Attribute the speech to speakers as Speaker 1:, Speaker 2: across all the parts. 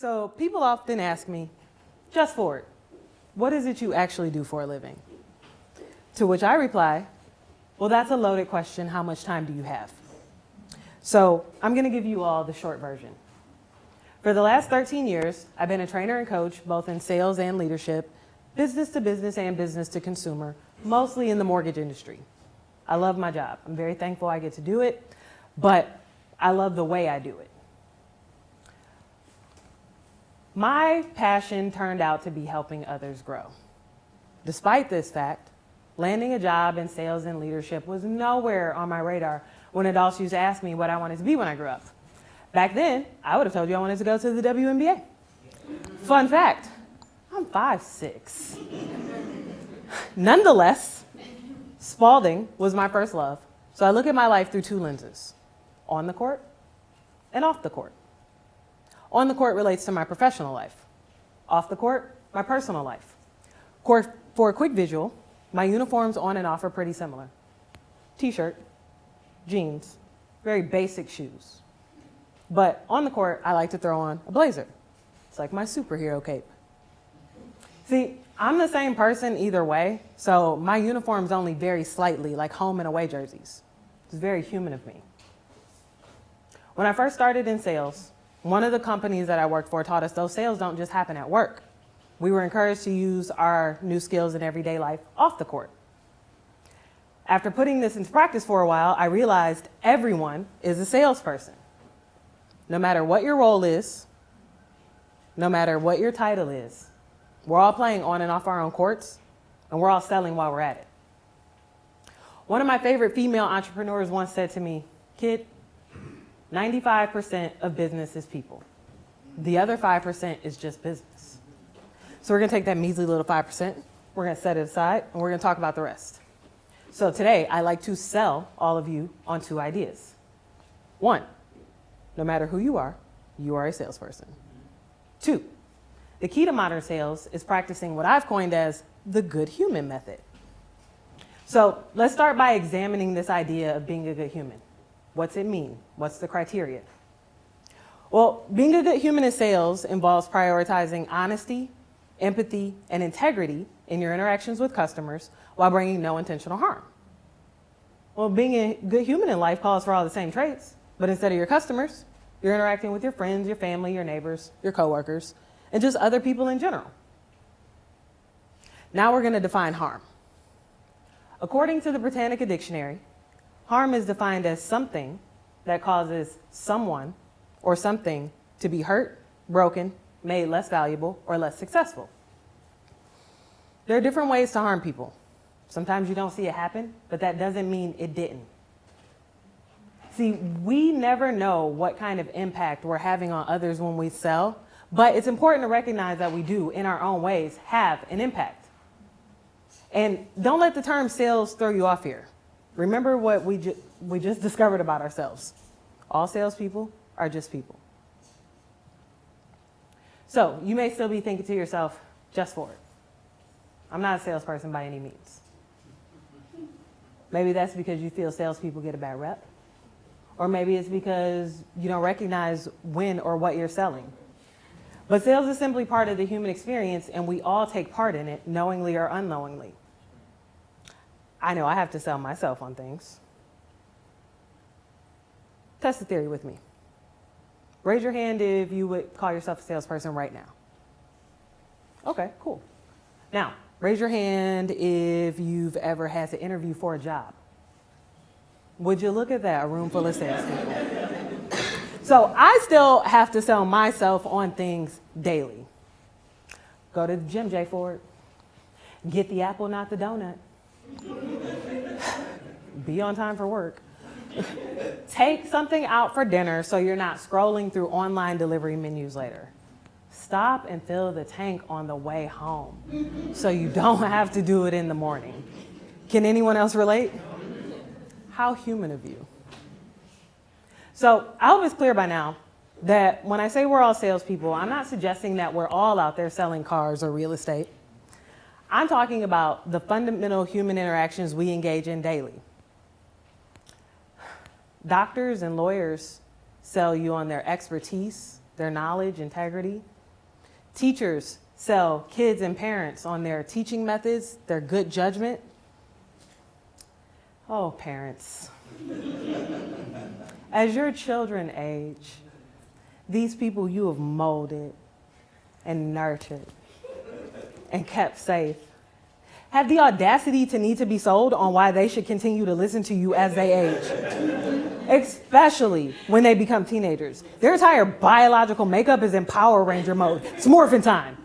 Speaker 1: So people often ask me, Jess Ford, what is it you actually do for a living? To which I reply, well, that's a loaded question. How much time do you have? So I'm going to give you all the short version. For the last 13 years, I've been a trainer and coach, both in sales and leadership, business to business and business to consumer, mostly in the mortgage industry. I love my job. I'm very thankful I get to do it, but I love the way I do it. My passion turned out to be helping others grow. Despite this fact, landing a job in sales and leadership was nowhere on my radar when adults used to ask me what I wanted to be when I grew up. Back then, I would have told you I wanted to go to the WNBA. Fun fact, I'm 5'6". Nonetheless, Spalding was my first love, so I look at my life through two lenses, on the court and off the court. On the court relates to my professional life. Off the court, my personal life. For a quick visual, my uniforms on and off are pretty similar. T-shirt, jeans, very basic shoes. But on the court, I like to throw on a blazer. It's like my superhero cape. See, I'm the same person either way, so my uniforms only vary slightly, like home and away jerseys. It's very human of me. When I first started in sales, one of the companies that I worked for taught us those sales don't just happen at work. We were encouraged to use our new skills in everyday life off the court. After putting this into practice for a while, I realized everyone is a salesperson. No matter what your role is, no matter what your title is, we're all playing on and off our own courts, and we're all selling while we're at it. One of my favorite female entrepreneurs once said to me, "Kid, 95% of business is people. The other 5% is just business." So we're going to take that measly little 5%, we're going to set it aside, and we're going to talk about the rest. So today, I like to sell all of you on two ideas. One, no matter who you are a salesperson. Two, the key to modern sales is practicing what I've coined as the good human method. So let's start by examining this idea of being a good human. What's it mean? What's the criteria? Well, being a good human in sales involves prioritizing honesty, empathy, and integrity in your interactions with customers while bringing no intentional harm. Well, being a good human in life calls for all the same traits, but instead of your customers, you're interacting with your friends, your family, your neighbors, your coworkers, and just other people in general. Now we're going to define harm. According to the Britannica Dictionary, harm is defined as something that causes someone or something to be hurt, broken, made less valuable, or less successful. There are different ways to harm people. Sometimes you don't see it happen, but that doesn't mean it didn't. See, we never know what kind of impact we're having on others when we sell, but it's important to recognize that we do, in our own ways, have an impact. And don't let the term sales throw you off here. Remember what we just discovered about ourselves. All salespeople are just people. So you may still be thinking to yourself, Jess Ford, I'm not a salesperson by any means. Maybe that's because you feel salespeople get a bad rep. Or maybe it's because you don't recognize when or what you're selling. But sales is simply part of the human experience, and we all take part in it, knowingly or unknowingly. I know I have to sell myself on things. Test the theory with me. Raise your hand if you would call yourself a salesperson right now. Okay, cool. Now, raise your hand if you've ever had to interview for a job. Would you look at that, a room full of salespeople? So I still have to sell myself on things daily. Go to the gym, J. Ford. Get the apple, not the donut. Be on time for work. Take something out for dinner so you're not scrolling through online delivery menus later. Stop and fill the tank on the way home so you don't have to do it in the morning. Can anyone else relate? How human of you. So I hope it's clear by now that when I say we're all salespeople, I'm not suggesting that we're all out there selling cars or real estate. I'm talking about the fundamental human interactions we engage in daily. Doctors and lawyers sell you on their expertise, their knowledge, integrity, Teachers sell kids and parents on their teaching methods, their good judgment. Oh, parents. As your children age, these people you have molded and nurtured and kept safe have the audacity to need to be sold on why they should continue to listen to you as they age, especially when they become teenagers. Their entire biological makeup is in Power Ranger mode. It's morphin' time.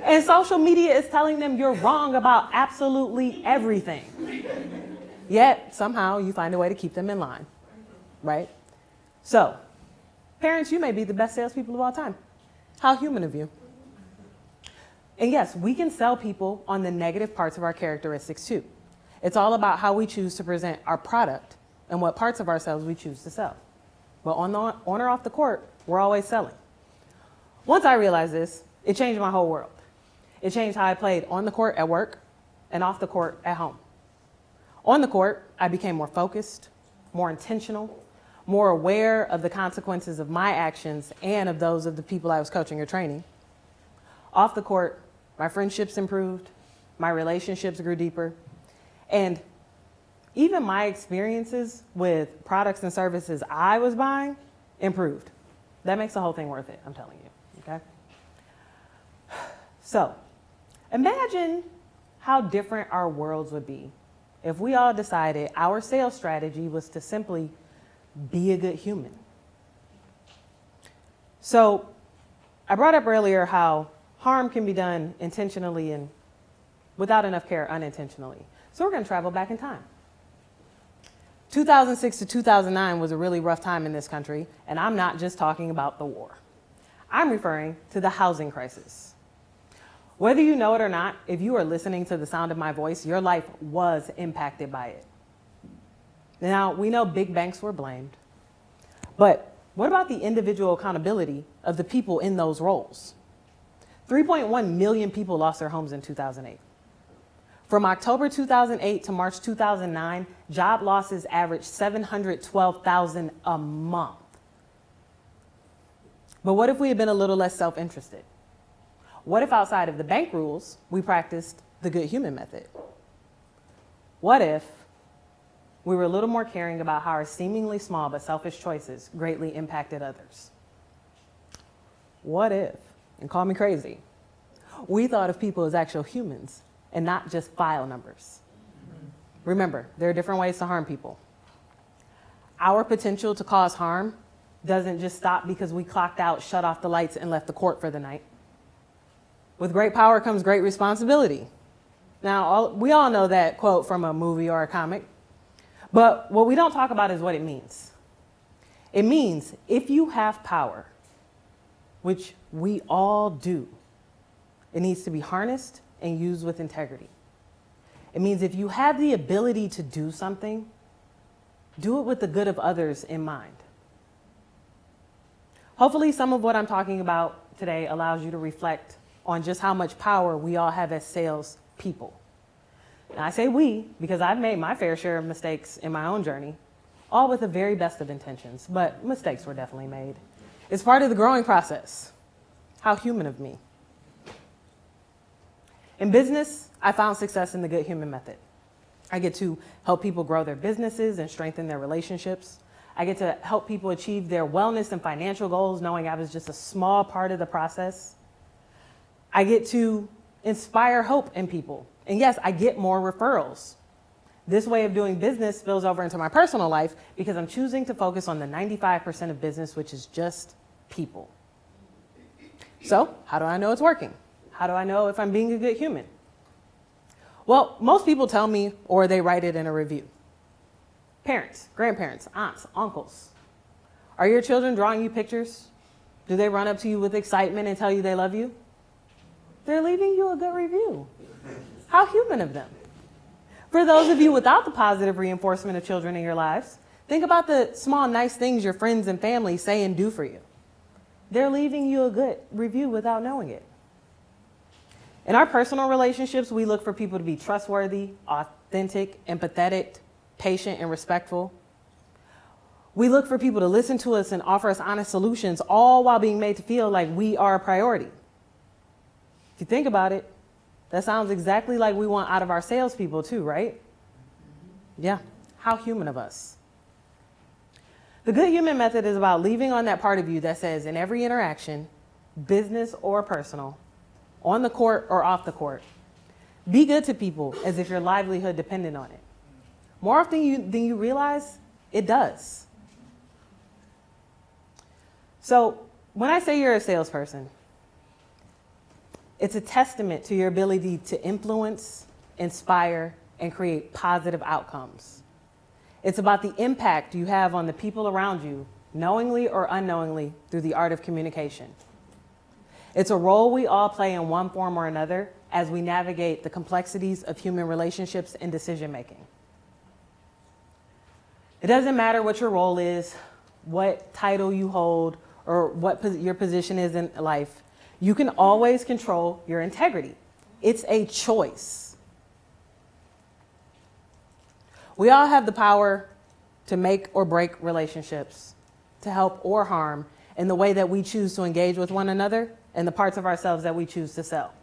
Speaker 1: And social media is telling them you're wrong about absolutely everything. Yet, somehow, you find a way to keep them in line, right? So, parents, you may be the best salespeople of all time. How human of you. And yes, we can sell people on the negative parts of our characteristics too. It's all about how we choose to present our product and what parts of ourselves we choose to sell. But on or off the court, we're always selling. Once I realized this, it changed my whole world. It changed how I played on the court at work and off the court at home. On the court, I became more focused, more intentional, more aware of the consequences of my actions and of those of the people I was coaching or training. Off the court, my friendships improved, my relationships grew deeper, and even my experiences with products and services I was buying improved. That makes the whole thing worth it, I'm telling you, okay? So, imagine how different our worlds would be if we all decided our sales strategy was to simply be a good human. So, I brought up earlier how harm can be done intentionally and without enough care unintentionally. So we're going to travel back in time. 2006 to 2009 was a really rough time in this country, and I'm not just talking about the war. I'm referring to the housing crisis. Whether you know it or not, if you are listening to the sound of my voice, your life was impacted by it. Now, we know big banks were blamed, but what about the individual accountability of the people in those roles? 3.1 million people lost their homes in 2008. From October 2008 to March 2009, job losses averaged 712,000 a month. But what if we had been a little less self-interested? What if outside of the bank rules, we practiced the good human method? What if we were a little more caring about how our seemingly small but selfish choices greatly impacted others? What if, and call me crazy, we thought of people as actual humans and not just file numbers? Remember, there are different ways to harm people. Our potential to cause harm doesn't just stop because we clocked out, shut off the lights, and left the court for the night. With great power comes great responsibility. Now, we all know that quote from a movie or a comic, but what we don't talk about is what it means. It means if you have power, which we all do, it needs to be harnessed and used with integrity. It means if you have the ability to do something, do it with the good of others in mind. Hopefully, some of what I'm talking about today allows you to reflect on just how much power we all have as sales people. And I say we because I've made my fair share of mistakes in my own journey, all with the very best of intentions, but mistakes were definitely made. It's part of the growing process. How human of me. In business, I found success in the good human method. I get to help people grow their businesses and strengthen their relationships. I get to help people achieve their wellness and financial goals, knowing I was just a small part of the process. I get to inspire hope in people. And yes, I get more referrals. This way of doing business spills over into my personal life because I'm choosing to focus on the 95% of business, which is just people. So, how do I know it's working? How do I know if I'm being a good human? Well, most people tell me or they write it in a review. Parents, grandparents, aunts, uncles. Are your children drawing you pictures? Do they run up to you with excitement and tell you they love you? They're leaving you a good review. How human of them. For those of you without the positive reinforcement of children in your lives, think about the small, nice things your friends and family say and do for you. They're leaving you a good review without knowing it. In our personal relationships, we look for people to be trustworthy, authentic, empathetic, patient, and respectful. We look for people to listen to us and offer us honest solutions, all while being made to feel like we are a priority. If you think about it, that sounds exactly like we want out of our salespeople too, right? Yeah, how human of us. The good human method is about leaving on that part of you that says in every interaction, business or personal, on the court or off the court, be good to people as if your livelihood depended on it. More often than you realize, it does. So when I say you're a salesperson, it's a testament to your ability to influence, inspire, and create positive outcomes. It's about the impact you have on the people around you, knowingly or unknowingly, through the art of communication. It's a role we all play in one form or another as we navigate the complexities of human relationships and decision making. It doesn't matter what your role is, what title you hold, or what your position is in life. You can always control your integrity. It's a choice. We all have the power to make or break relationships, to help or harm in the way that we choose to engage with one another and the parts of ourselves that we choose to sell.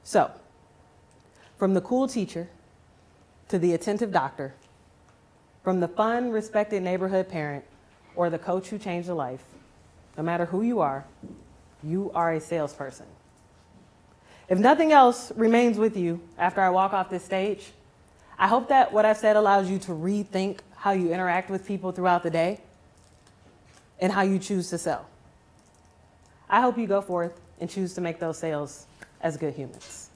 Speaker 1: So, from the cool teacher to the attentive doctor, from the fun, respected neighborhood parent or the coach who changed a life, no matter who you are a salesperson. If nothing else remains with you after I walk off this stage, I hope that what I've said allows you to rethink how you interact with people throughout the day and how you choose to sell. I hope you go forth and choose to make those sales as good humans.